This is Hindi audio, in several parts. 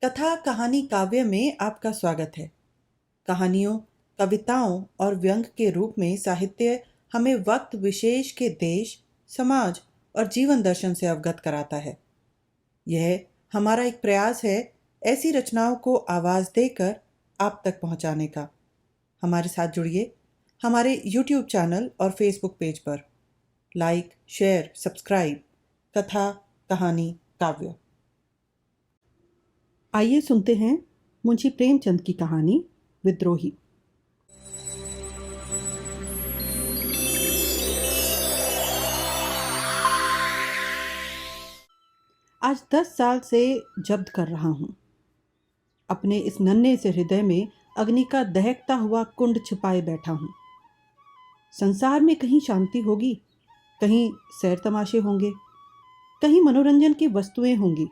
कथा कहानी काव्य में आपका स्वागत है। कहानियों, कविताओं और व्यंग के रूप में साहित्य हमें वक्त विशेष के देश, समाज और जीवन दर्शन से अवगत कराता है। यह हमारा एक प्रयास है ऐसी रचनाओं को आवाज़ देकर आप तक पहुंचाने का। हमारे साथ जुड़िए हमारे YouTube चैनल और Facebook पेज पर। Like, share, subscribe. कथा कहानी काव्य। आइए सुनते हैं मुंशी प्रेमचंद की कहानी विद्रोही। आज 10 साल से जब्त कर रहा हूं। अपने इस नन्हे से हृदय में अग्नि का दहकता हुआ कुंड छिपाए बैठा हूं। संसार में कहीं शांति होगी, कहीं सैर तमाशे होंगे, कहीं मनोरंजन की वस्तुएं होंगी।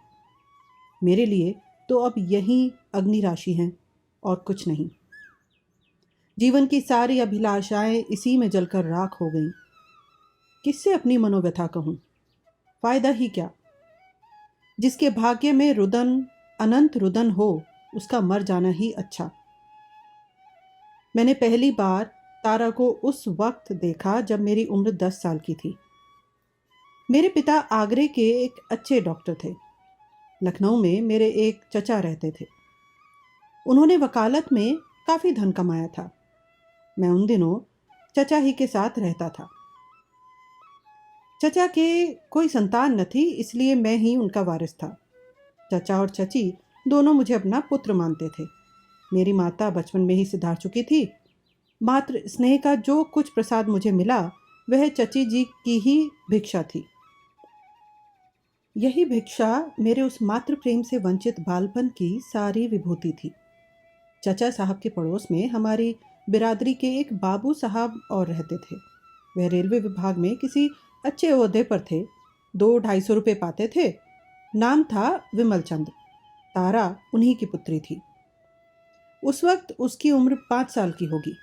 मेरे लिए तो अब यही अग्नि राशि हैं और कुछ नहीं। जीवन की सारी अभिलाषाएं इसी में जलकर राख हो गईं। किससे अपनी मनोव्यथा कहूं? फायदा ही क्या? जिसके भाग्य में रुदन, अनंत रुदन हो, उसका मर जाना ही अच्छा। मैंने पहली बार तारा को उस वक्त देखा जब मेरी उम्र 10 साल की थी। मेरे पिता आगरे के एक अच्छे डॉक्टर थे। लखनऊ में मेरे एक चचा रहते थे। उन्होंने वकालत में काफ़ी धन कमाया था। मैं उन दिनों चचा ही के साथ रहता था। चचा के कोई संतान न थी, इसलिए मैं ही उनका वारिस था। चचा और चची दोनों मुझे अपना पुत्र मानते थे। मेरी माता बचपन में ही सिधार चुकी थी। मात्र स्नेह का जो कुछ प्रसाद मुझे मिला वह चची जी की ही भिक्षा थी। यही भिक्षा मेरे उस मातृ प्रेम से वंचित बालपन की सारी विभूति थी। चचा साहब के पड़ोस में हमारी बिरादरी के एक बाबू साहब और रहते थे। वह रेलवे विभाग में किसी अच्छे ओहदे पर थे। 200-250 रुपये पाते थे। नाम था विमल चंद। तारा उन्हीं की पुत्री थी। उस वक्त उसकी उम्र 5 साल की होगी।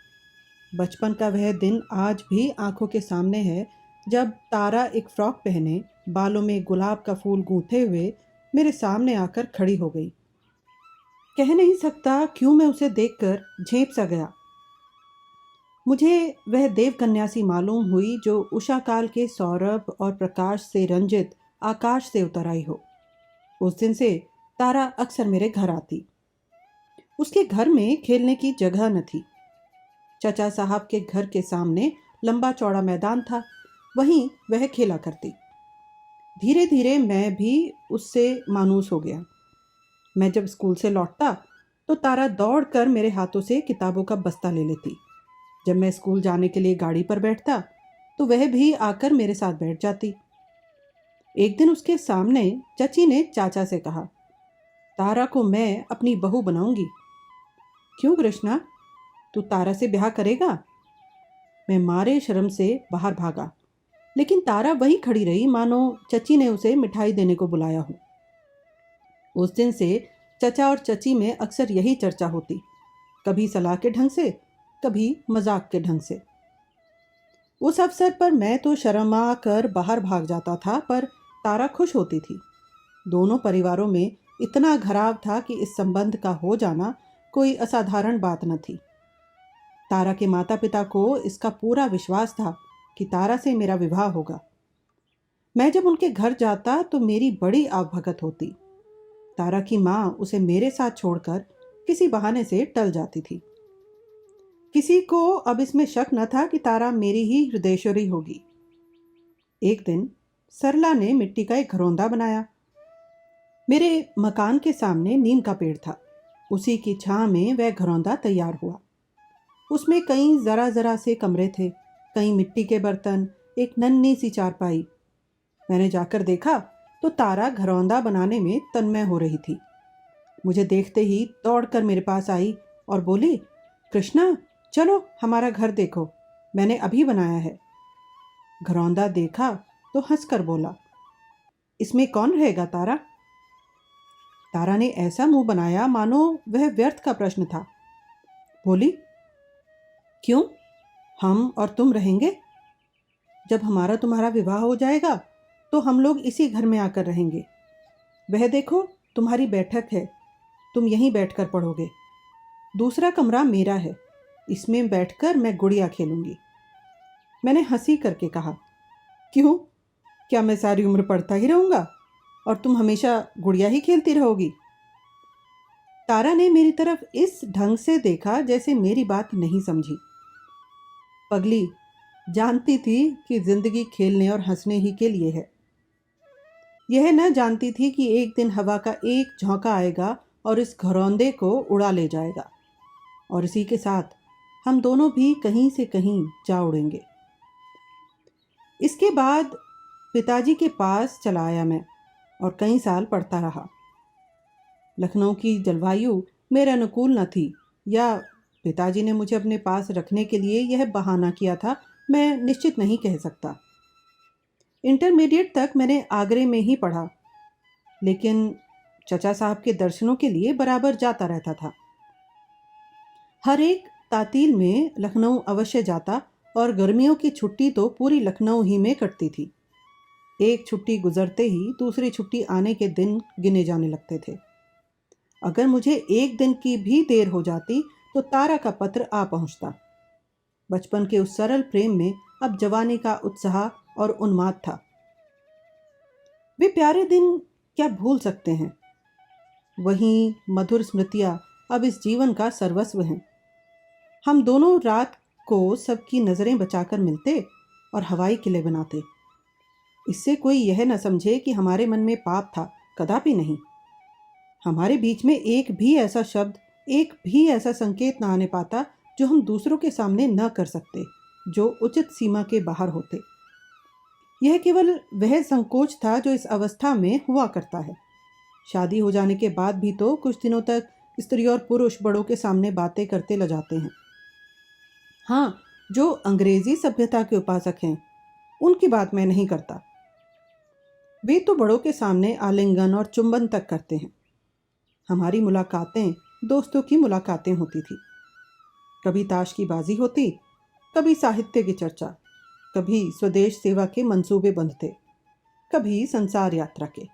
बचपन का वह दिन आज भी आंखों के सामने है जब तारा एक फ्रॉक पहने, बालों में गुलाब का फूल गूंथे हुए मेरे सामने आकर खड़ी हो गई। कह नहीं सकता क्यों मैं उसे देखकर झेंप सा गया। मुझे वह देवकन्या सी मालूम हुई जो उषा काल के सौरभ और प्रकाश से रंजित आकाश से उतर आई हो। उस दिन से तारा अक्सर मेरे घर आती। उसके घर में खेलने की जगह न थी। चचा साहब के घर के सामने लंबा चौड़ा मैदान था, वहीं वह खेला करती। धीरे धीरे मैं भी उससे मानूस हो गया। मैं जब स्कूल से लौटता तो तारा दौड़कर मेरे हाथों से किताबों का बस्ता ले लेती। जब मैं स्कूल जाने के लिए गाड़ी पर बैठता तो वह भी आकर मेरे साथ बैठ जाती। एक दिन उसके सामने चची ने चाचा से कहा, तारा को मैं अपनी बहू बनाऊंगी। क्यों कृष्णा, तू तारा से ब्याह करेगा? मैं मारे शर्म से बाहर भागा, लेकिन तारा वहीं खड़ी रही मानो चची ने उसे मिठाई देने को बुलाया हो। उस दिन से चचा और चची में अक्सर यही चर्चा होती, कभी सलाह के ढंग से, कभी मजाक के ढंग से। उस अवसर पर मैं तो शर्मा कर बाहर भाग जाता था, पर तारा खुश होती थी। दोनों परिवारों में इतना घराव था कि इस संबंध का हो जाना कोई असाधारण बात न थी। तारा के माता पिता को इसका पूरा विश्वास था कि तारा से मेरा विवाह होगा। मैं जब उनके घर जाता तो मेरी बड़ी आवभगत होती। तारा की माँ उसे मेरे साथ छोड़कर किसी बहाने से टल जाती थी। किसी को अब इसमें शक न था कि तारा मेरी ही हृदयेश्वरी होगी। एक दिन सरला ने मिट्टी का एक घरौंदा बनाया। मेरे मकान के सामने नीम का पेड़ था। उसी की छां में वह घरौंदा तैयार हुआ। उसमें कई जरा जरा से कमरे थे, कई मिट्टी के बर्तन, एक नन्ही सी चारपाई। मैंने जाकर देखा तो तारा घरौंदा बनाने में तन्मय हो रही थी। मुझे देखते ही दौड़कर मेरे पास आई और बोली, कृष्णा चलो हमारा घर देखो, मैंने अभी बनाया है। घरौंदा देखा तो हंसकर बोला, इसमें कौन रहेगा तारा? तारा ने ऐसा मुंह बनाया मानो वह व्यर्थ का प्रश्न था। बोली, क्यों, हम और तुम रहेंगे। जब हमारा तुम्हारा विवाह हो जाएगा तो हम लोग इसी घर में आकर रहेंगे। वह देखो तुम्हारी बैठक है, तुम यहीं बैठकर पढ़ोगे। दूसरा कमरा मेरा है, इसमें बैठकर मैं गुड़िया खेलूंगी। मैंने हंसी करके कहा, क्यों? क्या मैं सारी उम्र पढ़ता ही रहूंगा और तुम हमेशा गुड़िया ही खेलती रहोगी? तारा ने मेरी तरफ इस ढंग से देखा जैसे मेरी बात नहीं समझी। पगली, जानती थी कि जिंदगी खेलने और हंसने ही के लिए है। यह न जानती थी कि एक दिन हवा का एक झोंका आएगा और इस घरौंदे को उड़ा ले जाएगा, और इसी के साथ हम दोनों भी कहीं से कहीं जा उड़ेंगे। इसके बाद पिताजी के पास चला आया मैं और कई साल पढ़ता रहा। लखनऊ की जलवायु मेरे अनुकूल न थी, या पिताजी ने मुझे अपने पास रखने के लिए यह बहाना किया था, मैं निश्चित नहीं कह सकता। इंटरमीडिएट तक मैंने आगरे में ही पढ़ा, लेकिन चचा साहब के दर्शनों के लिए बराबर जाता रहता था। हर एक तातील में लखनऊ अवश्य जाता और गर्मियों की छुट्टी तो पूरी लखनऊ ही में कटती थी। एक छुट्टी गुजरते ही दूसरी छुट्टी आने के दिन गिने जाने लगते थे। अगर मुझे एक दिन की भी देर हो जाती तो तारा का पत्र आ पहुंचता। बचपन के उस सरल प्रेम में अब जवानी का उत्साह और उन्माद था। वे प्यारे दिन क्या भूल सकते हैं? वहीं मधुर स्मृतियां अब इस जीवन का सर्वस्व हैं। हम दोनों रात को सबकी नज़रें बचाकर मिलते और हवाई किले बनाते। इससे कोई यह न समझे कि हमारे मन में पाप था, कदापि नहीं। हमारे बीच में एक भी ऐसा शब्द, एक भी ऐसा संकेत न आने पाता जो हम दूसरों के सामने न कर सकते, जो उचित सीमा के बाहर होते। यह केवल वह संकोच था जो इस अवस्था में हुआ करता है। शादी हो जाने के बाद भी तो कुछ दिनों तक स्त्री और पुरुष बड़ों के सामने बातें करते ल जाते हैं। हाँ, जो अंग्रेजी सभ्यता के उपासक हैं, उनकी बात मैं नहीं करता। वे तो बड़ों के सामने आलिंगन और चुंबन तक करते हैं। हमारी मुलाकातें दोस्तों की मुलाकातें होती थी। कभी ताश की बाजी होती, कभी साहित्य की चर्चा, कभी स्वदेश सेवा के मंसूबे बंधते, कभी संसार यात्रा के।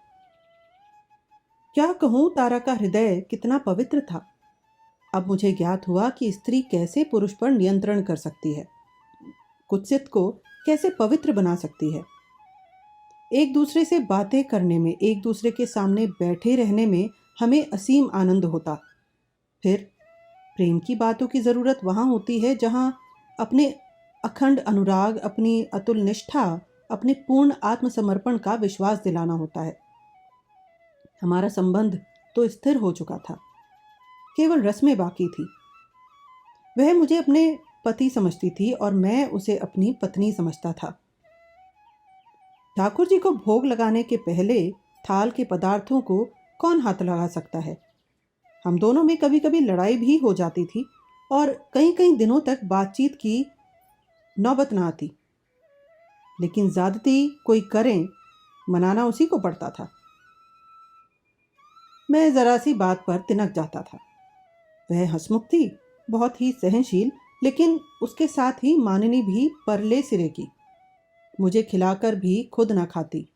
क्या कहूँ, तारा का हृदय कितना पवित्र था। अब मुझे ज्ञात हुआ कि स्त्री कैसे पुरुष पर नियंत्रण कर सकती है, कुत्सित को कैसे पवित्र बना सकती है। एक दूसरे से बातें करने में, एक दूसरे के सामने बैठे रहने में हमें असीम आनंद होता। फिर प्रेम की बातों की ज़रूरत वहाँ होती है जहाँ अपने अखंड अनुराग, अपनी अतुल निष्ठा, अपने पूर्ण आत्मसमर्पण का विश्वास दिलाना होता है। हमारा संबंध तो स्थिर हो चुका था, केवल रस्में बाकी थी। वह मुझे अपने पति समझती थी और मैं उसे अपनी पत्नी समझता था। ठाकुर जी को भोग लगाने के पहले थाल के पदार्थों को कौन हाथ लगा सकता है? हम दोनों में कभी कभी लड़ाई भी हो जाती थी और कई कई दिनों तक बातचीत की नौबत ना आती, लेकिन ज्यादती कोई करें, मनाना उसी को पड़ता था। मैं जरा सी बात पर तिनक जाता था। वह हंसमुख थी, बहुत ही सहनशील, लेकिन उसके साथ ही माननी भी परले सिरे की। मुझे खिलाकर भी खुद ना खाती,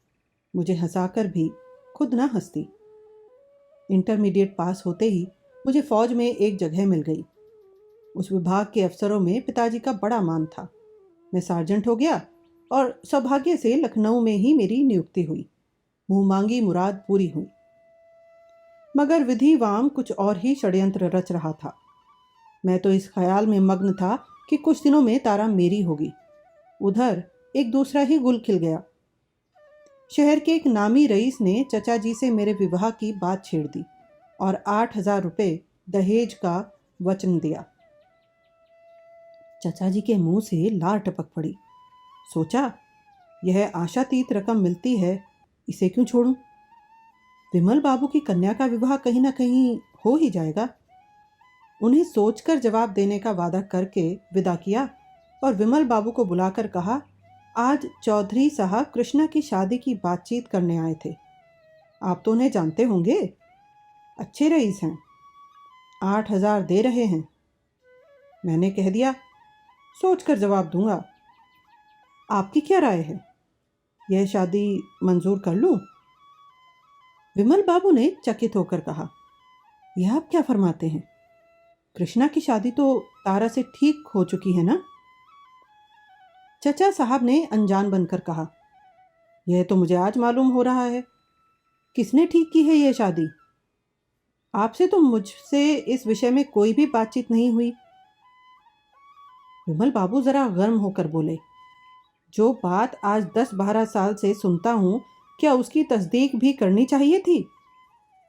मुझे हंसाकर भी खुद ना हंसती। इंटरमीडिएट पास होते ही मुझे फौज में एक जगह मिल गई। उस विभाग के अफसरों में पिताजी का बड़ा मान था। मैं सार्जेंट हो गया और सौभाग्य से लखनऊ में ही मेरी नियुक्ति हुई। मुंह मांगी मुराद पूरी हुई। मगर विधिवाम कुछ और ही षड्यंत्र रच रहा था। मैं तो इस ख्याल में मग्न था कि कुछ दिनों में तारा मेरी होगी। उधर एक दूसरा ही गुल खिल गया। शहर के एक नामी रईस ने चचा जी से मेरे विवाह की बात छेड़ दी और 8,000 रुपये दहेज का वचन दिया। चचा जी के मुंह से लार टपक पड़ी। सोचा, यह आशातीत रकम मिलती है, इसे क्यों छोड़ूं? विमल बाबू की कन्या का विवाह कहीं ना कहीं हो ही जाएगा। उन्हें सोचकर जवाब देने का वादा करके विदा किया और विमल बाबू को बुलाकर कहा, आज चौधरी साहब कृष्णा की शादी की बातचीत करने आए थे। आप तो उन्हें जानते होंगे, अच्छे रईस हैं, 8,000 दे रहे हैं। मैंने कह दिया, सोचकर जवाब दूंगा। आपकी क्या राय है, यह शादी मंजूर कर लूं? विमल बाबू ने चकित होकर कहा, यह आप क्या फरमाते हैं? कृष्णा की शादी तो तारा से ठीक हो चुकी है ना? चचा साहब ने अनजान बनकर कहा। यह तो मुझे आज मालूम हो रहा है। किसने ठीक की है यह शादी? आपसे तो मुझसे इस विषय में कोई भी बातचीत नहीं हुई। विमल बाबू जरा गर्म होकर बोले। जो बात आज 10-12 साल से सुनता हूं, क्या उसकी तस्दीक भी करनी चाहिए थी?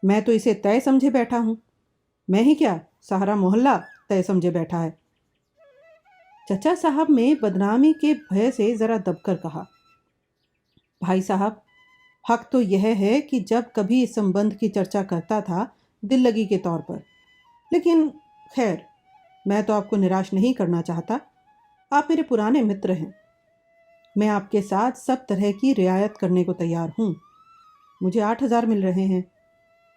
मैं तो इसे तय समझे बैठा हूं। मैं ही क्या, सारा मोहल्ला तय समझे बैठा है। चचा साहब ने बदनामी के भय से जरा दबकर कहा। भाई साहब, हक तो यह है कि जब कभी इस संबंध की चर्चा करता था, दिल लगी के तौर पर। लेकिन खैर, मैं तो आपको निराश नहीं करना चाहता। आप मेरे पुराने मित्र हैं। मैं आपके साथ सब तरह की रियायत करने को तैयार हूँ। मुझे 8,000 मिल रहे हैं।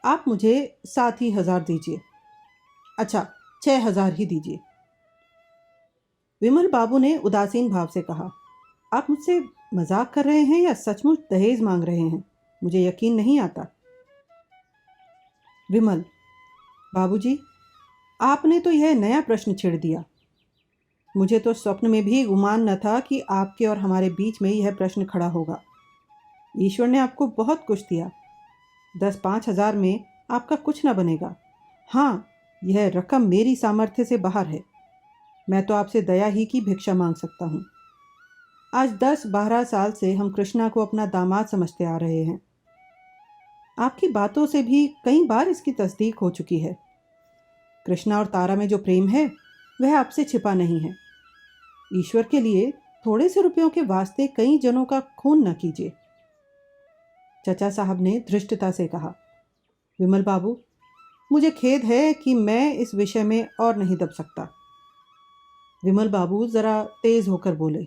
आप मुझे 7,000 दीजिए। अच्छा, 6,000 ही दीजिए। विमल बाबू ने उदासीन भाव से कहा। आप मुझसे मजाक कर रहे हैं या सचमुच दहेज मांग रहे हैं? मुझे यकीन नहीं आता। विमल बाबूजी, आपने तो यह नया प्रश्न छेड़ दिया। मुझे तो स्वप्न में भी गुमान न था कि आपके और हमारे बीच में यह प्रश्न खड़ा होगा। ईश्वर ने आपको बहुत कुछ दिया। 10-5 हज़ार में आपका कुछ न बनेगा। हाँ, यह रकम मेरी सामर्थ्य से बाहर है। मैं तो आपसे दया ही की भिक्षा मांग सकता हूँ। आज 10-12 साल से हम कृष्णा को अपना दामाद समझते आ रहे हैं। आपकी बातों से भी कई बार इसकी तस्दीक हो चुकी है। कृष्णा और तारा में जो प्रेम है, वह आपसे छिपा नहीं है। ईश्वर के लिए थोड़े से रुपयों के वास्ते कई जनों का खून न कीजिए। चचा साहब ने धृष्टता से कहा। विमल बाबू, मुझे खेद है कि मैं इस विषय में और नहीं दब सकता। विमल बाबू जरा तेज होकर बोले।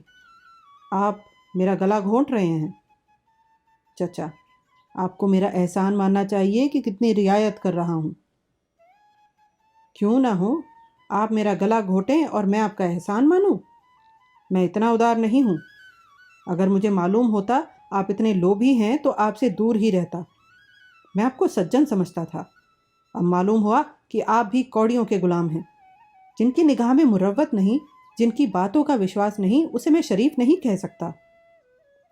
आप मेरा गला घोंट रहे हैं। चचा, आपको मेरा एहसान मानना चाहिए कि कितनी रियायत कर रहा हूं। क्यों ना हो, आप मेरा गला घोटें और मैं आपका एहसान मानूं? मैं इतना उदार नहीं हूं। अगर मुझे मालूम होता आप इतने लोभी हैं तो आपसे दूर ही रहता। मैं आपको सज्जन समझता था। अब मालूम हुआ कि आप भी कौड़ियों के गुलाम हैं। जिनकी निगाह में मुरव्वत नहीं, जिनकी बातों का विश्वास नहीं, उसे मैं शरीफ नहीं कह सकता।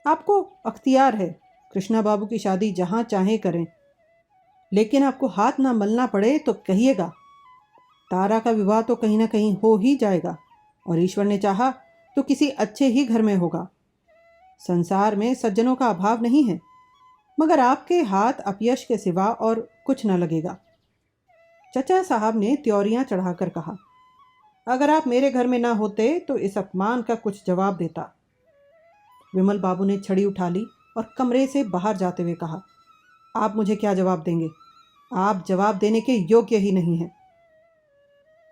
आपको अख्तियार है, कृष्णा बाबू की शादी जहां चाहे करें, लेकिन आपको हाथ ना मलना पड़े तो कहिएगा। तारा का विवाह तो कहीं ना कहीं हो ही जाएगा, और ईश्वर ने चाहा तो किसी अच्छे ही घर में होगा। संसार में सज्जनों का अभाव नहीं है, मगर आपके हाथ अपयश के सिवा और कुछ न लगेगा। चचा साहब ने त्योरियां चढ़ाकर कहा। अगर आप मेरे घर में ना होते तो इस अपमान का कुछ जवाब देता। विमल बाबू ने छड़ी उठा ली और कमरे से बाहर जाते हुए कहा। आप मुझे क्या जवाब देंगे? आप जवाब देने के योग्य ही नहीं हैं।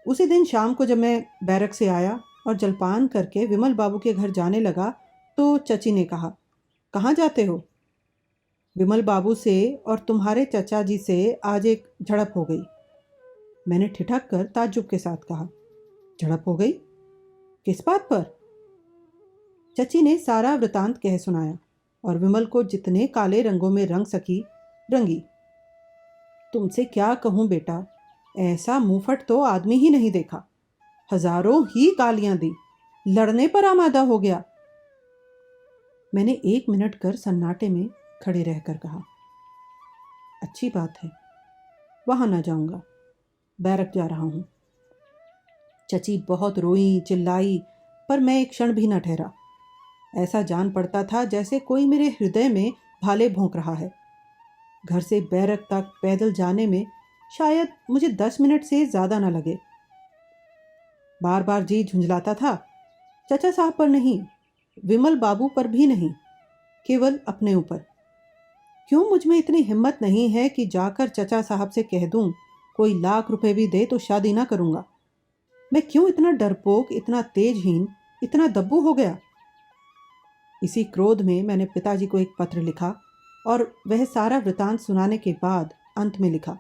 उसी दिन शाम को जब मैं बैरक से आया और जलपान करके विमल बाबू के घर जाने लगा तो चची ने कहा, कहाँ जाते हो? विमल बाबू से और तुम्हारे चचा जी से आज एक झड़प हो गई। मैंने ठिठक कर ताज्जुब के साथ कहा, झड़प हो गई? किस बात पर? चची ने सारा वृतांत कह सुनाया और विमल को जितने काले रंगों में रंग सकी रंगी। तुमसे क्या कहूं बेटा, ऐसा मुंहफट तो आदमी ही नहीं देखा। हजारों ही गालियां दी, लड़ने पर आमादा हो गया। मैंने 1 मिनट कर सन्नाटे में खड़े रहकर कहा, अच्छी बात है, वहां ना जाऊंगा, बैरक जा रहा हूं। चची बहुत रोई चिल्लाई, पर मैं एक क्षण भी न ठहरा। ऐसा जान पड़ता था जैसे कोई मेरे हृदय में भाले भोंक रहा है। घर से बैरक तक पैदल जाने में शायद मुझे 10 मिनट से ज़्यादा न लगे। बार बार जी झुंझलाता था, चचा साहब पर नहीं, विमल बाबू पर भी नहीं, केवल अपने ऊपर। क्यों मुझ में इतनी हिम्मत नहीं है कि जाकर चचा साहब से कह दूं, कोई लाख रुपए भी दे तो शादी ना करूंगा। मैं क्यों इतना डरपोक, इतना तेजहीन, इतना दब्बू हो गया? इसी क्रोध में मैंने पिताजी को एक पत्र लिखा और वह सारा वृतांत सुनाने के बाद अंत में लिखा,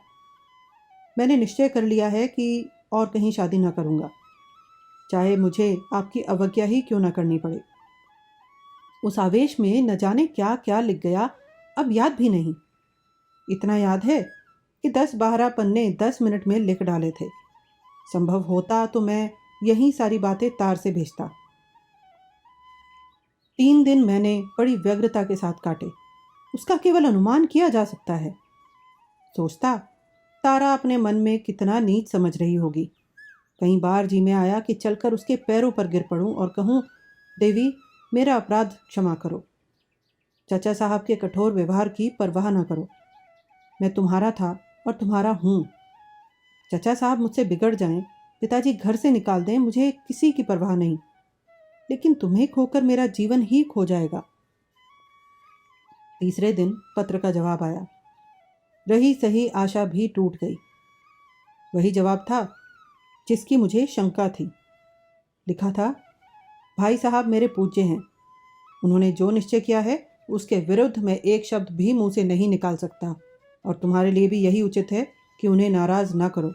मैंने निश्चय कर लिया है कि और कहीं शादी ना करूंगा, चाहे मुझे आपकी अवज्ञा ही क्यों ना करनी पड़े। उस आवेश में न जाने क्या क्या लिख गया, अब याद भी नहीं। इतना याद है कि 10-12 पन्ने 10 मिनट में लिख डाले थे। संभव होता तो मैं यही सारी बातें तार से भेजता। 3 दिन मैंने बड़ी व्यग्रता के साथ काटे। उसका केवल अनुमान किया जा सकता है। सोचता तारा अपने मन में कितना नीच समझ रही होगी। कई बार जी में आया कि चलकर उसके पैरों पर गिर पड़ूं और कहूं, देवी मेरा अपराध क्षमा करो। चाचा साहब के कठोर व्यवहार की परवाह न करो। मैं तुम्हारा था और तुम्हारा हूं। चाचा साहब मुझसे बिगड़ जाएं, पिताजी घर से निकाल दें, मुझे किसी की परवाह नहीं, लेकिन तुम्हें खोकर मेरा जीवन ही खो जाएगा। तीसरे दिन पत्र का जवाब आया। रही सही आशा भी टूट गई। वही जवाब था जिसकी मुझे शंका थी। लिखा था, भाई साहब मेरे पूज्य हैं। उन्होंने जो निश्चय किया है उसके विरुद्ध मैं एक शब्द भी मुंह से नहीं निकाल सकता, और तुम्हारे लिए भी यही उचित है कि उन्हें नाराज ना करो।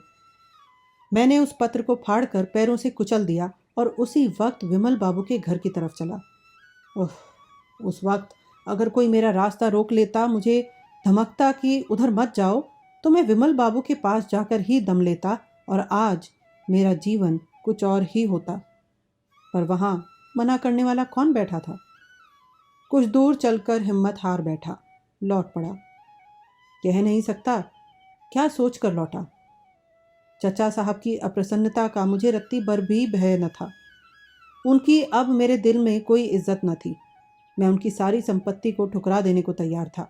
मैंने उस पत्र को फाड़कर पैरों से कुचल दिया और उसी वक्त विमल बाबू के घर की तरफ चला। ओह, उस वक्त अगर कोई मेरा रास्ता रोक लेता, मुझे धमकता कि उधर मत जाओ, तो मैं विमल बाबू के पास जाकर ही दम लेता और आज मेरा जीवन कुछ और ही होता। पर वहाँ मना करने वाला कौन बैठा था? कुछ दूर चलकर हिम्मत हार बैठा, लौट पड़ा। कह नहीं सकता क्या सोच कर लौटा। चचा साहब की अप्रसन्नता का मुझे रत्ती भर भी भय न था। उनकी अब मेरे दिल में कोई इज्जत न थी। मैं उनकी सारी संपत्ति को ठुकरा देने को तैयार था।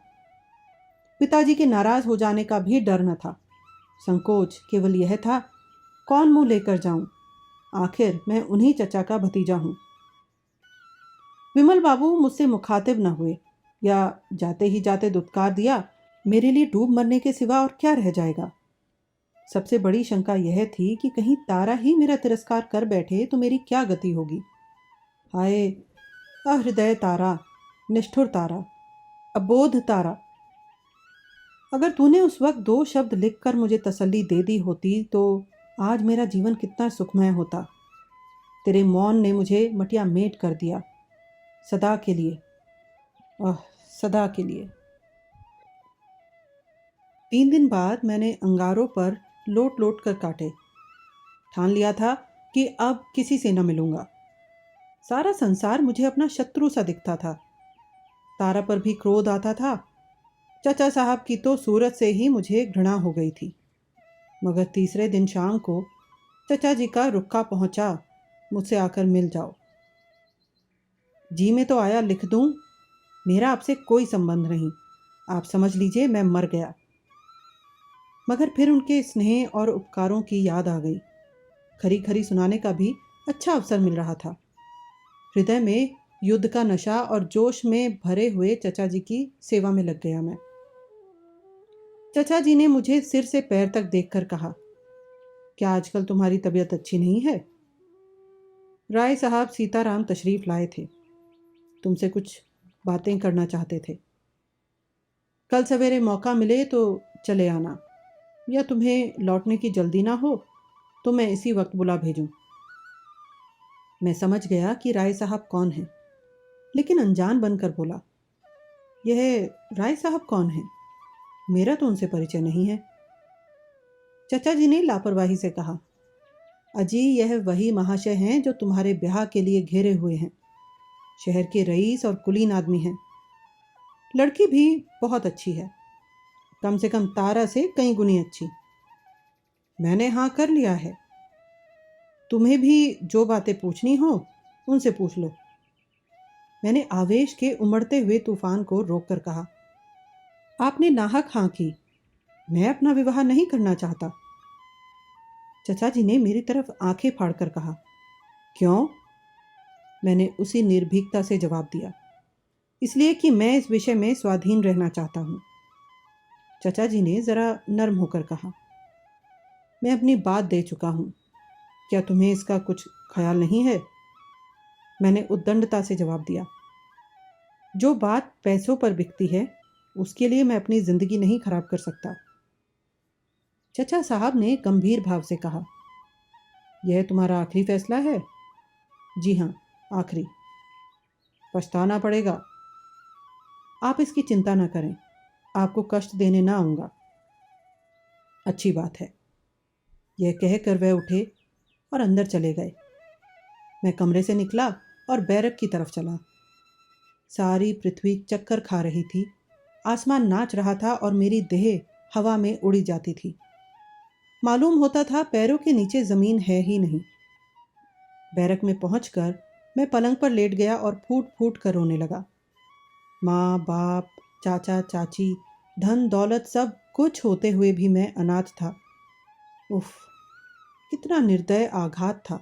पिताजी के नाराज हो जाने का भी डर न था। संकोच केवल यह था, कौन मुंह लेकर जाऊं? आखिर मैं उन्हीं चचा का भतीजा हूं। विमल बाबू मुझसे मुखातिब न हुए, या जाते ही जाते दुत्कार दिया, मेरे लिए डूब मरने के सिवा और क्या रह जाएगा। सबसे बड़ी शंका यह थी कि कहीं तारा ही मेरा तिरस्कार कर बैठे तो मेरी क्या गति होगी। हाय अहृदय तारा, निष्ठुर तारा, अबोध तारा, अगर तूने उस वक्त 2 शब्द लिखकर मुझे तसल्ली दे दी होती तो आज मेरा जीवन कितना सुखमय होता। तेरे मौन ने मुझे मटिया मेट कर दिया, सदा के लिए। आह, सदा के लिए। 3 दिन बाद मैंने अंगारों पर लोट लोट कर काटे। ठान लिया था कि अब किसी से न मिलूंगा। सारा संसार मुझे अपना शत्रु सा दिखता था। तारा पर भी क्रोध आता था। चाचा साहब की तो सूरत से ही मुझे घृणा हो गई थी। मगर तीसरे दिन शाम को चचा जी का रुक्का पहुंचा, मुझसे आकर मिल जाओ। जी में तो आया लिख दूं, मेरा आपसे कोई संबंध नहीं, आप समझ लीजिए मैं मर गया। मगर फिर उनके स्नेह और उपकारों की याद आ गई। खरी खरी सुनाने का भी अच्छा अवसर मिल रहा था। हृदय में युद्ध का नशा और जोश में भरे हुए चचा जी की सेवा में लग गया मैं। चचा जी ने मुझे सिर से पैर तक देखकर कहा, क्या आजकल तुम्हारी तबीयत अच्छी नहीं है? राय साहब सीताराम तशरीफ लाए थे, तुमसे कुछ बातें करना चाहते थे। कल सवेरे मौका मिले तो चले आना, या तुम्हें लौटने की जल्दी ना हो तो मैं इसी वक्त बुला भेजूं। मैं समझ गया कि राय साहब कौन हैं, लेकिन अनजान बनकर बोला, यह राय साहब कौन हैं? मेरा तो उनसे परिचय नहीं है। चचा जी ने लापरवाही से कहा, अजी यह वही महाशय हैं जो तुम्हारे ब्याह के लिए घेरे हुए हैं। शहर के रईस और कुलीन आदमी हैं। लड़की भी बहुत अच्छी है, कम से कम तारा से कई गुनी अच्छी। मैंने हाँ कर लिया है। तुम्हें भी जो बातें पूछनी हो उनसे पूछ लो। मैंने आवेश के उमड़ते हुए तूफान को रोककर कहा, आपने नाहक हाँ की, मैं अपना विवाह नहीं करना चाहता। चचा जी ने मेरी तरफ आंखें फाड़कर कहा, क्यों? मैंने उसी निर्भीकता से जवाब दिया, इसलिए कि मैं इस विषय में स्वाधीन रहना चाहता हूँ। चचा जी ने जरा नर्म होकर कहा, मैं अपनी बात दे चुका हूँ, क्या तुम्हें इसका कुछ ख्याल नहीं है? मैंने उद्दंडता से जवाब दिया, जो बात पैसों पर बिकती है उसके लिए मैं अपनी जिंदगी नहीं खराब कर सकता। चचा साहब ने गंभीर भाव से कहा, यह तुम्हारा आखिरी फैसला है? जी हाँ, आखिरी। पछताना पड़ेगा। आप इसकी चिंता न करें, आपको कष्ट देने ना आऊँगा। अच्छी बात है। यह कहकर वह उठे और अंदर चले गए। मैं कमरे से निकला और बैरक की तरफ चला। सारी पृथ्वी चक्कर खा रही थी। आसमान नाच रहा था और मेरी देह हवा में उड़ी जाती थी। मालूम होता था पैरों के नीचे ज़मीन है ही नहीं। बैरक में पहुंचकर मैं पलंग पर लेट गया और फूट फूट कर रोने लगा। माँ बाप, चाचा चाची, धन दौलत सब कुछ होते हुए भी मैं अनाथ था। उफ, कितना निर्दय आघात था।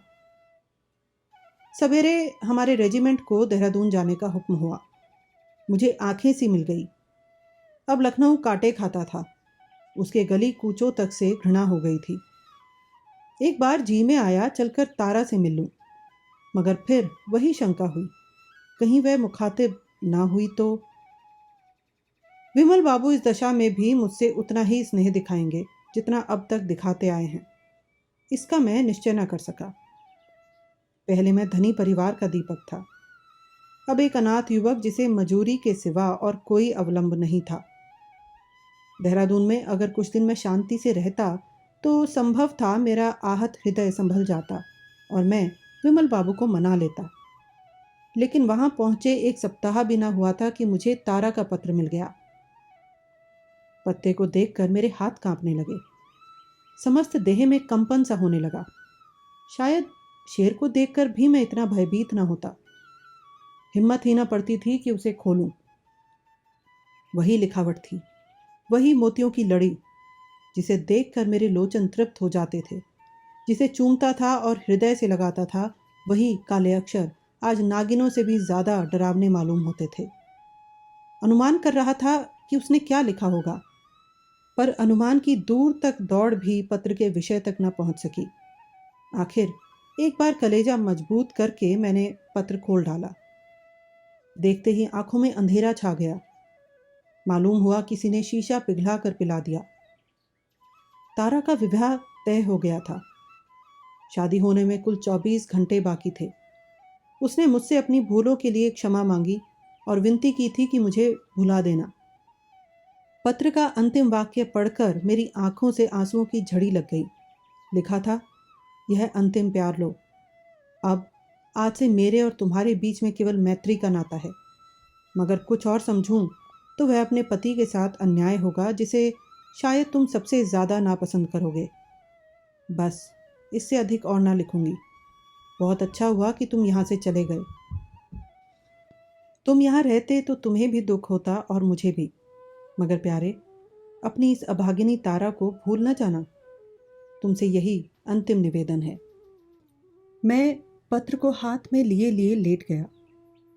सवेरे हमारे रेजिमेंट को देहरादून जाने का हुक्म हुआ। मुझे आंखें सी मिल गई। अब लखनऊ कांटे खाता था। उसके गली कूचों तक से घृणा हो गई थी। एक बार जी में आया चलकर तारा से मिल लूं, मगर फिर वही शंका हुई, कहीं वह मुखातिब ना हुई तो। विमल बाबू इस दशा में भी मुझसे उतना ही स्नेह दिखाएंगे जितना अब तक दिखाते आए हैं, इसका मैं निश्चय न कर सका। पहले मैं धनी परिवार का दीपक था, अब एक अनाथ युवक जिसे मजूरी के सिवा और कोई अवलंब नहीं था। देहरादून में अगर कुछ दिन मैं शांति से रहता तो संभव था मेरा आहत हृदय संभल जाता और मैं विमल बाबू को मना लेता। लेकिन वहां पहुंचे एक सप्ताह भी ना हुआ था कि मुझे तारा का पत्र मिल गया। पत्ते को देखकर मेरे हाथ कांपने लगे। समस्त देह में कंपन सा होने लगा। शायद शेर को देखकर भी मैं इतना भयभीत ना होता। हिम्मत ही ना पड़ती थी कि उसे खोलूं। वही लिखावट थी, वही मोतियों की लड़ी, जिसे देखकर मेरे लोचन तृप्त हो जाते थे, जिसे चूमता था और हृदय से लगाता था। वही काले अक्षर आज नागिनों से भी ज्यादा डरावने मालूम होते थे। अनुमान कर रहा था कि उसने क्या लिखा होगा, पर अनुमान की दूर तक दौड़ भी पत्र के विषय तक न पहुंच सकी। आखिर एक बार कलेजा मजबूत करके मैंने पत्र खोल डाला। देखते ही आंखों में अंधेरा छा गया। मालूम हुआ किसी ने शीशा पिघला कर पिला दिया। तारा का विवाह तय हो गया था। शादी होने में कुल 24 घंटे बाकी थे। उसने मुझसे अपनी भूलों के लिए क्षमा मांगी और विनती की थी कि मुझे भुला देना। पत्र का अंतिम वाक्य पढ़कर मेरी आंखों से आंसुओं की झड़ी लग गई। लिखा था, यह अंतिम प्यार लो। अब आज से मेरे और तुम्हारे बीच में केवल मैत्री का नाता है, मगर कुछ और समझूं तो वह अपने पति के साथ अन्याय होगा जिसे शायद तुम सबसे ज़्यादा नापसंद करोगे। बस इससे अधिक और ना लिखूंगी। बहुत अच्छा हुआ कि तुम यहाँ से चले गए। तुम यहाँ रहते तो तुम्हें भी दुख होता और मुझे भी, मगर प्यारे, अपनी इस अभागिनी तारा को भूल न जाना। तुमसे यही अंतिम निवेदन है। मैं पत्र को हाथ में लिए लिए लेट गया।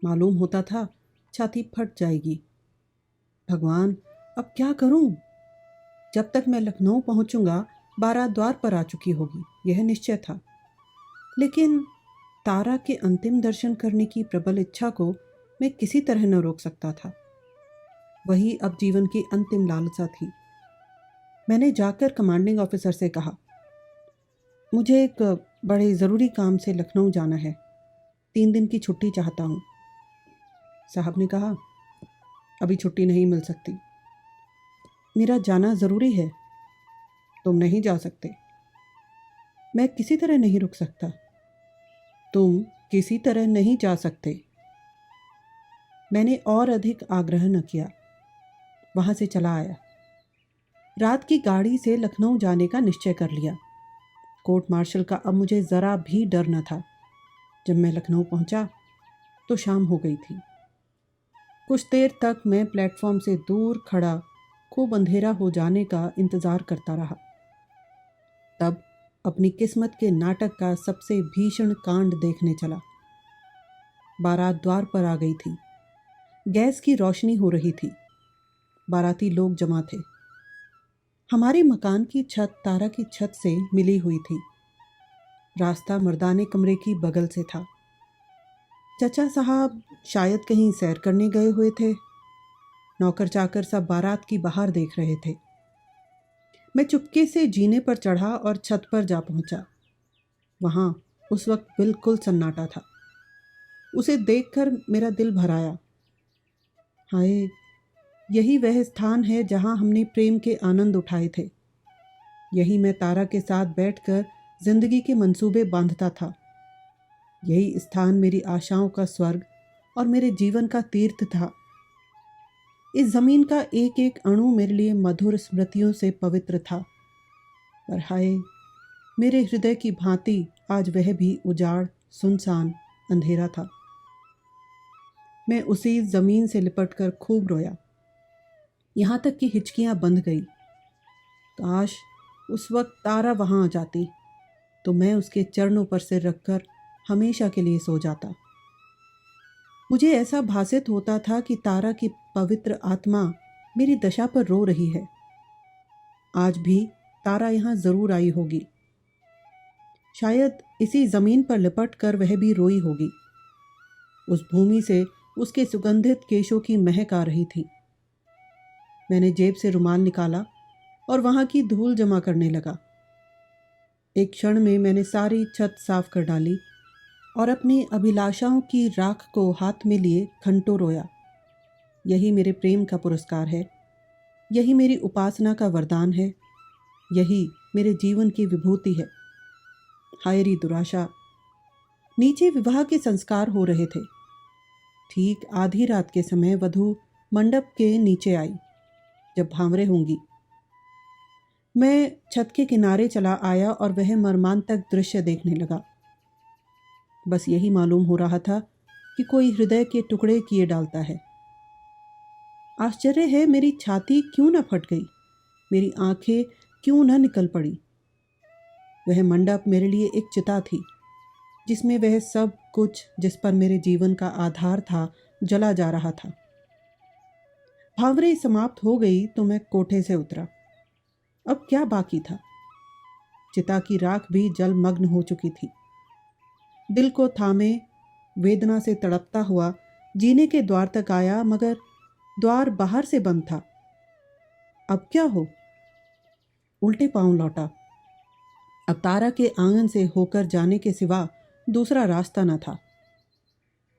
मालूम होता था छाती फट जाएगी। भगवान, अब क्या करूं? जब तक मैं लखनऊ पहुंचूंगा बारात द्वार पर आ चुकी होगी, यह निश्चय था। लेकिन तारा के अंतिम दर्शन करने की प्रबल इच्छा को मैं किसी तरह न रोक सकता था। वही अब जीवन की अंतिम लालसा थी। मैंने जाकर कमांडिंग ऑफिसर से कहा, मुझे एक बड़े ज़रूरी काम से लखनऊ जाना है, 3 दिन की छुट्टी चाहता हूँ। साहब ने कहा, अभी छुट्टी नहीं मिल सकती। मेरा जाना ज़रूरी है। तुम नहीं जा सकते। मैं किसी तरह नहीं रुक सकता। तुम किसी तरह नहीं जा सकते। मैंने और अधिक आग्रह न किया। वहाँ से चला आया। रात की गाड़ी से लखनऊ जाने का निश्चय कर लिया। कोर्ट मार्शल का अब मुझे ज़रा भी डर न था। जब मैं लखनऊ पहुँचा तो शाम हो गई थी। कुछ देर तक मैं प्लेटफॉर्म से दूर खड़ा खूब अंधेरा हो जाने का इंतज़ार करता रहा। तब अपनी किस्मत के नाटक का सबसे भीषण कांड देखने चला। बारात द्वार पर आ गई थी। गैस की रोशनी हो रही थी। बाराती लोग जमा थे। हमारे मकान की छत तारा की छत से मिली हुई थी। रास्ता मर्दाने कमरे की बगल से था। चचा साहब शायद कहीं सैर करने गए हुए थे। नौकर चाकर सब बारात की बाहर देख रहे थे। मैं चुपके से जीने पर चढ़ा और छत पर जा पहुंचा। वहां उस वक्त बिल्कुल सन्नाटा था। उसे देखकर मेरा दिल भर आया। हाय, यही वह स्थान है जहां हमने प्रेम के आनंद उठाए थे। यही मैं तारा के साथ बैठकर जिंदगी के मंसूबे बांधता था। यही स्थान मेरी आशाओं का स्वर्ग और मेरे जीवन का तीर्थ था। इस जमीन का एक एक अणु मेरे लिए मधुर स्मृतियों से पवित्र था। पर हाय, मेरे हृदय की भांति आज वह भी उजाड़, सुनसान, अंधेरा था। मैं उसी जमीन से लिपटकर खूब रोया, यहाँ तक कि हिचकियाँ बंध गई। काश उस वक्त तारा वहाँ आ जाती तो मैं उसके चरणों पर सिर रखकर हमेशा के लिए सो जाता। मुझे ऐसा भासित होता था कि तारा की पवित्र आत्मा मेरी दशा पर रो रही है। आज भी तारा यहाँ जरूर आई होगी। शायद इसी जमीन पर लिपट कर वह भी रोई होगी। उस भूमि से उसके सुगंधित केशों की महक आ रही थी। मैंने जेब से रुमाल निकाला और वहां की धूल जमा करने लगा। एक क्षण में मैंने सारी छत साफ कर डाली और अपनी अभिलाषाओं की राख को हाथ में लिए घंटों रोया। यही मेरे प्रेम का पुरस्कार है, यही मेरी उपासना का वरदान है, यही मेरे जीवन की विभूति है। हायरी दुराशा। नीचे विवाह के संस्कार हो रहे थे। ठीक आधी रात के समय वधू मंडप के नीचे आई, जब भांवरे होंगी। मैं छत के किनारे चला आया और वह मर्मांतक दृश्य देखने लगा। बस यही मालूम हो रहा था कि कोई हृदय के टुकड़े किए डालता है। आश्चर्य है, मेरी छाती क्यों न फट गई, मेरी आंखें क्यों न निकल पड़ी। वह मंडप मेरे लिए एक चिता थी, जिसमें वह सब कुछ जिस पर मेरे जीवन का आधार था जला जा रहा था। भावरे समाप्त हो गई तो मैं कोठे से उतरा। अब क्या बाकी था? चिता की राख भी जलमग्न हो चुकी थी। दिल को थामे वेदना से तड़पता हुआ जीने के द्वार तक आया, मगर द्वार बाहर से बंद था। अब क्या हो? उल्टे पांव लौटा। अब तारा के आंगन से होकर जाने के सिवा दूसरा रास्ता न था।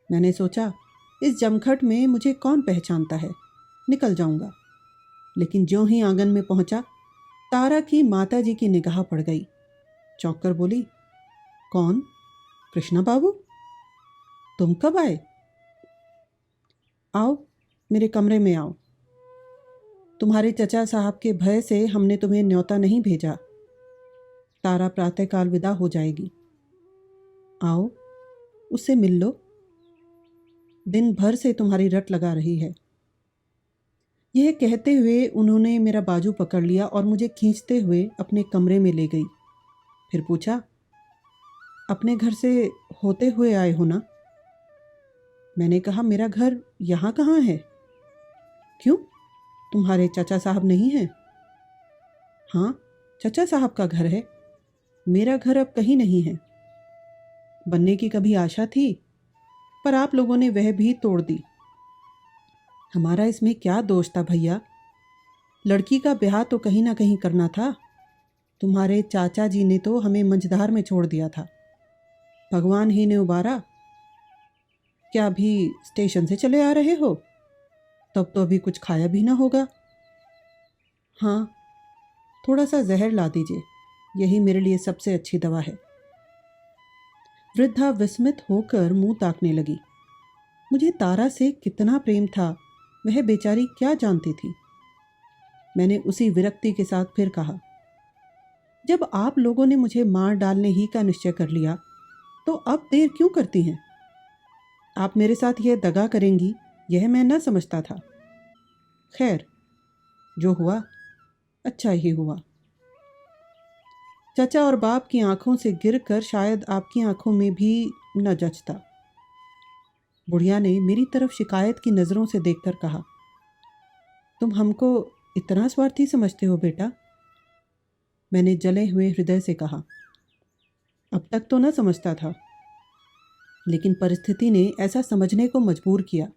मैंने सोचा, इस जमघट में मुझे कौन पहचानता है, निकल जाऊंगा। लेकिन ज्यों ही आंगन में पहुंचा, तारा की माता जी की निगाह पड़ गई। चौंक कर बोली, कौन? कृष्णा बाबू, तुम कब आए? आओ, मेरे कमरे में आओ। तुम्हारे चचा साहब के भय से हमने तुम्हें न्योता नहीं भेजा। तारा प्रातःकाल विदा हो जाएगी। आओ, उससे मिल लो। दिन भर से तुम्हारी रट लगा रही है। यह कहते हुए उन्होंने मेरा बाजू पकड़ लिया और मुझे खींचते हुए अपने कमरे में ले गई। फिर पूछा, अपने घर से होते हुए आए हो ना? मैंने कहा, मेरा घर यहाँ कहाँ है? क्यों, तुम्हारे चाचा साहब नहीं हैं? हाँ, चाचा साहब का घर है, मेरा घर अब कहीं नहीं है। बनने की कभी आशा थी, पर आप लोगों ने वह भी तोड़ दी। हमारा इसमें क्या दोष था भैया? लड़की का ब्याह तो कहीं ना कहीं करना था। तुम्हारे चाचा जी ने तो हमें मंझधार में छोड़ दिया था। भगवान ही ने उबारा। क्या अभी स्टेशन से चले आ रहे हो? तब तो अभी कुछ खाया भी ना होगा। हाँ, थोड़ा सा जहर ला दीजिए, यही मेरे लिए सबसे अच्छी दवा है। वृद्धा विस्मित होकर मुंह ताकने लगी। मुझे तारा से कितना प्रेम था, वह बेचारी क्या जानती थी। मैंने उसी विरक्ति के साथ फिर कहा, जब आप लोगों ने मुझे मार डालने ही का निश्चय कर लिया, तो अब देर क्यों करती हैं? आप मेरे साथ यह दगा करेंगी, यह मैं न समझता था। खैर, जो हुआ अच्छा ही हुआ। चाचा और बाप की आंखों से गिरकर शायद आपकी आंखों में भी न जचता। बुढ़िया ने मेरी तरफ शिकायत की नज़रों से देखकर कहा, तुम हमको इतना स्वार्थी समझते हो बेटा? मैंने जले हुए हृदय से कहा, अब तक तो न समझता था, लेकिन परिस्थिति ने ऐसा समझने को मजबूर किया।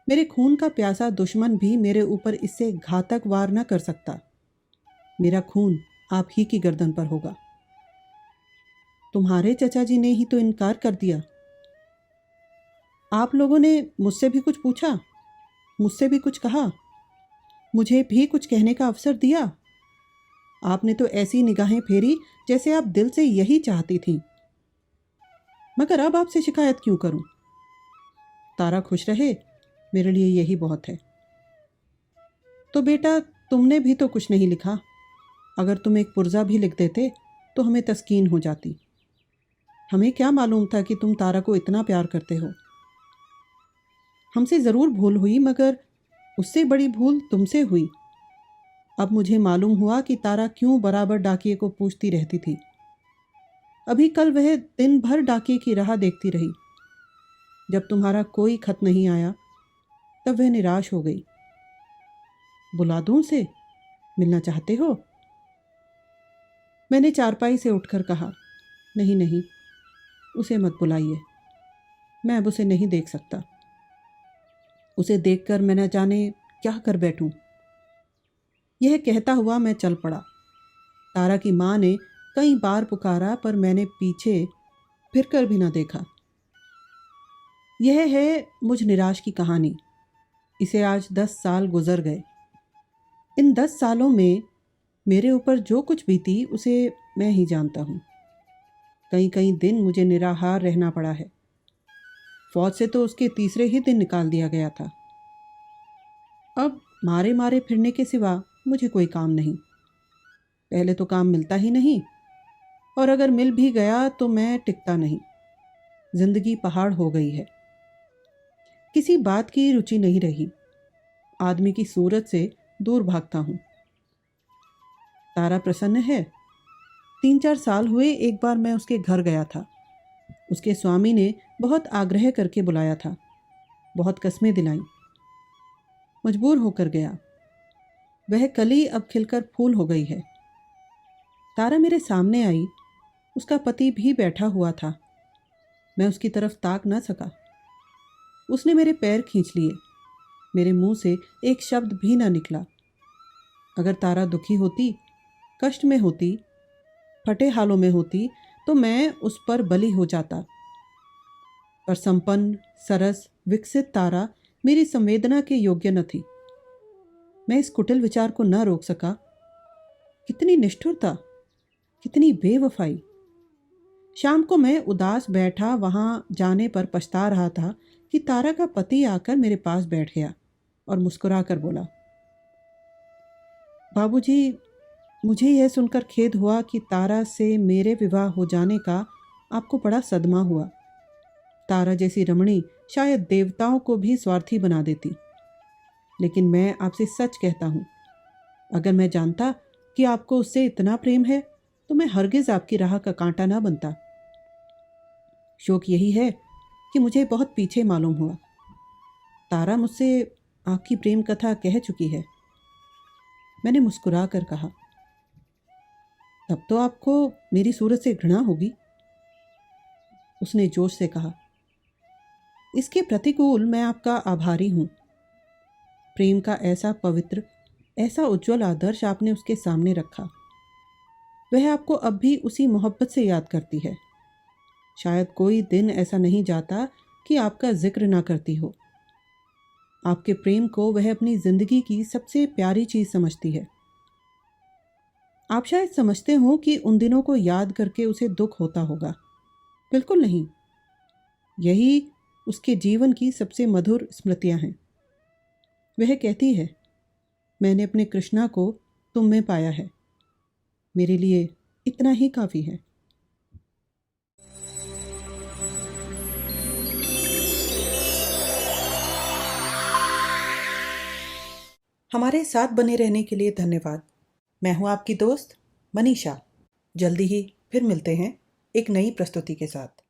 मेरे खून का प्यासा दुश्मन भी मेरे ऊपर इससे घातक वार न कर सकता। मेरा खून आप ही की गर्दन पर होगा। तुम्हारे चचा जी ने ही तो इनकार कर दिया। आप लोगों ने मुझसे भी कुछ पूछा, मुझसे भी कुछ कहा, मुझे भी कुछ कहने का अवसर दिया? आपने तो ऐसी निगाहें फेरी जैसे आप दिल से यही चाहती थीं। मगर अब आपसे शिकायत क्यों करूं? तारा खुश रहे, मेरे लिए यही बहुत है। तो बेटा, तुमने भी तो कुछ नहीं लिखा। अगर तुम एक पुर्जा भी लिख देते तो हमें तस्कीन हो जाती। हमें क्या मालूम था कि तुम तारा को इतना प्यार करते हो। हमसे ज़रूर भूल हुई, मगर उससे बड़ी भूल तुमसे हुई। अब मुझे मालूम हुआ कि तारा क्यों बराबर डाकिए को पूछती रहती थी। अभी कल वह दिन भर डाकिए की राह देखती रही। जब तुम्हारा कोई खत नहीं आया तब वह निराश हो गई। बुला दूं उसे? मिलना चाहते हो? मैंने चारपाई से उठकर कहा, नहीं नहीं, उसे मत बुलाइए। मैं अब उसे नहीं देख सकता। उसे देखकर मैं न जाने क्या कर बैठूं। यह कहता हुआ मैं चल पड़ा। तारा की माँ ने कई बार पुकारा, पर मैंने पीछे फिरकर भी न देखा। यह है मुझ निराश की कहानी। इसे आज 10 साल गुजर गए। इन 10 सालों में मेरे ऊपर जो कुछ बीती उसे मैं ही जानता हूँ। कई कई दिन मुझे निराहार रहना पड़ा है। फौज से तो उसके तीसरे ही दिन निकाल दिया गया था। अब मारे मारे फिरने के सिवा मुझे कोई काम नहीं। पहले तो काम मिलता ही नहीं, और अगर मिल भी गया तो मैं टिकता नहीं। जिंदगी पहाड़ हो गई है। किसी बात की रुचि नहीं रही। आदमी की सूरत से दूर भागता हूँ। तारा प्रसन्न है। 3-4 साल हुए एक बार मैं उसके घर गया था। उसके स्वामी ने बहुत आग्रह करके बुलाया था, बहुत कस्में दिलाई। मजबूर होकर गया। वह कली अब खिलकर फूल हो गई है। तारा मेरे सामने आई। उसका पति भी बैठा हुआ था। मैं उसकी तरफ ताक न सका। उसने मेरे पैर खींच लिए। मेरे मुंह से एक शब्द भी ना निकला। अगर तारा दुखी होती, कष्ट में होती, फटे हालों में होती तो मैं उस पर बली हो जाता। पर संपन्न, सरस, विकसित तारा मेरी संवेदना के योग्य न थी। मैं इस कुटिल विचार को न रोक सका। कितनी निष्ठुरता, कितनी बेवफाई। शाम को मैं उदास बैठा वहां जाने पर पछता रहा था कि तारा का पति आकर मेरे पास बैठ गया और मुस्कुरा कर बोला, बाबूजी, मुझे यह सुनकर खेद हुआ कि तारा से मेरे विवाह हो जाने का आपको बड़ा सदमा हुआ। तारा जैसी रमणी शायद देवताओं को भी स्वार्थी बना देती। लेकिन मैं आपसे सच कहता हूँ, अगर मैं जानता कि आपको उससे इतना प्रेम है तो मैं हरगिज आपकी राह का कांटा ना बनता। शोक यही है कि मुझे बहुत पीछे मालूम हुआ। तारा मुझसे आपकी प्रेम कथा कह चुकी है। मैंने मुस्कुरा कर कहा, तब तो आपको मेरी सूरत से घृणा होगी। उसने जोश से कहा, इसके प्रतिकूल मैं आपका आभारी हूँ। प्रेम का ऐसा पवित्र, ऐसा उज्जवल आदर्श आपने उसके सामने रखा। वह आपको अब भी उसी मोहब्बत से याद करती है। शायद कोई दिन ऐसा नहीं जाता कि आपका जिक्र ना करती हो। आपके प्रेम को वह अपनी जिंदगी की सबसे प्यारी चीज समझती है। आप शायद समझते हो कि उन दिनों को याद करके उसे दुख होता होगा। बिल्कुल नहीं। यही उसके जीवन की सबसे मधुर स्मृतियां हैं। वह कहती है, मैंने अपने कृष्णा को तुम में पाया है। मेरे लिए इतना ही काफ़ी है। हमारे साथ बने रहने के लिए धन्यवाद। मैं हूं आपकी दोस्त मनीषा। जल्दी ही फिर मिलते हैं एक नई प्रस्तुति के साथ।